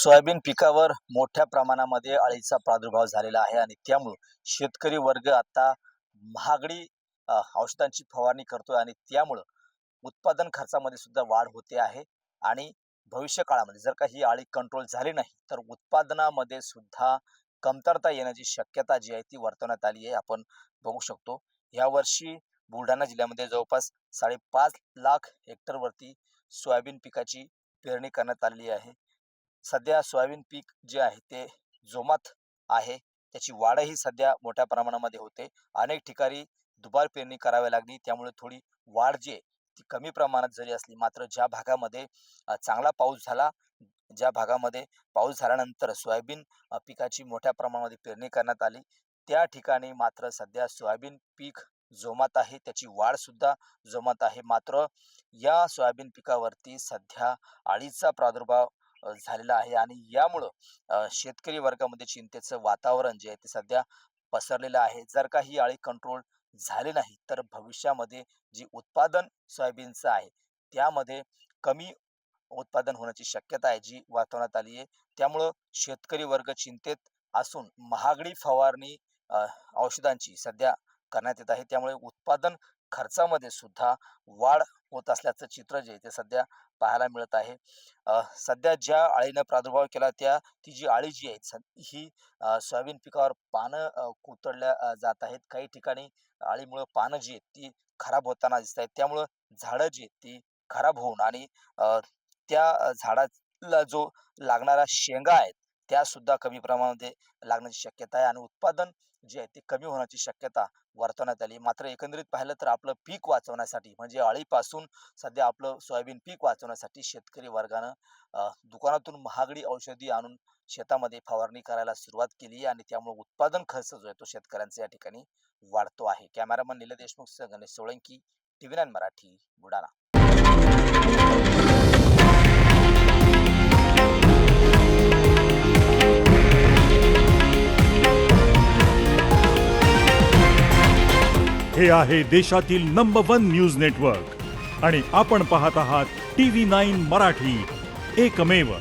Soybean पिकावर मोठ्या प्रमाणामध्ये अळीचा प्रादुर्भाव झालेला आहे आणि त्यामुळे शेतकरी वर्ग आता महागडी औषधांची फवारणी करतोय आणि त्यामुळं उत्पादन खर्चामध्ये सुद्धा वाढ होते आहे आणि भविष्य काळामध्ये जर का ही अळी कंट्रोल झाली नाही तर उत्पादनामध्ये सुद्धा कमतरता येण्याची शक्यता जी आहे ती वर्तवण्यात आली आहे. आपण बघू शकतो यावर्षी बुलढाणा जिल्ह्यामध्ये जवळपास 5.5 लाख हेक्टरवरती सोयाबीन पिकाची पेरणी करण्यात आलेली आहे. सध्या सोयाबीन पीक जे आहे ते जोमात आहे. त्याची वाढही सध्या मोठ्या प्रमाणामध्ये होते. अनेक ठिकाणी दुबार पेरणी करावी लागली. त्यामुळे थोडी वाढ जी आहे ती कमी प्रमाणात जरी असली मात्र ज्या भागामध्ये चांगला पाऊस झाला, ज्या भागामध्ये पाऊस झाल्यानंतर सोयाबीन पिकाची मोठ्या प्रमाणामध्ये पेरणी करण्यात आली, त्या ठिकाणी मात्र सध्या सोयाबीन पीक जोमात आहे. त्याची वाढ सुद्धा जोमात आहे. मात्र या सोयाबीन पिकावरती सध्या अळीचा प्रादुर्भाव झालेला आहे आणि यामुळं शेतकरी वर्गामध्ये चिंतेचं वातावरण जे आहे ते सध्या पसरलेलं आहे. जर का ही अळी कंट्रोल झाली नाही तर भविष्यामध्ये जी उत्पादन सोयाबीनचं आहे त्यामध्ये कमी उत्पादन होण्याची शक्यता आहे जी वर्तवण्यात आली आहे. त्यामुळं शेतकरी वर्ग चिंतेत असून महागडी फवारणी औषधांची सध्या करण्यात येत आहे. त्यामुळे उत्पादन खर्चामध्ये सुद्धा वाढ होत असल्याचं चित्र जे आहे ते सध्या पाहायला मिळत आहे. सध्या ज्या अळीनं प्रादुर्भाव केला ती जी अळी जी आहे ही सोयाबीन पिकावर पानं कुतडल्या जात आहेत. काही ठिकाणी अळीमुळं पानं जी आहेत ती खराब होताना दिसत आहेत. त्यामुळं झाडं जी आहेत ती खराब होऊन आणि त्या झाडाला जो लागणारा शेंगा आहेत त्या सुद्धा कमी प्रमाणामध्ये लागण्याची शक्यता आहे आणि उत्पादन जे आहे ते कमी होण्याची शक्यता वर्तवण्यात आली. मात्र एकंदरीत पाहिलं तर आपलं पीक वाचवण्यासाठी म्हणजे अळीपासून सध्या आपलं सोयाबीन पीक वाचवण्यासाठी शेतकरी वर्गानं दुकानातून महागडी औषधी आणून शेतामध्ये फवारणी करायला सुरुवात केली आणि त्यामुळे उत्पादन खर्च जो आहे तो शेतकऱ्यांचा या ठिकाणी वाढतो आहे. कॅमेरामन नील देशमुख सह गणेश सोळंकी, TV9 मराठी, बुलढाणा. हे आहे देशातील नंबर 1 न्यूज नेटवर्क आणि आपण पाहत आहात TV9 मराठी, एकमेव.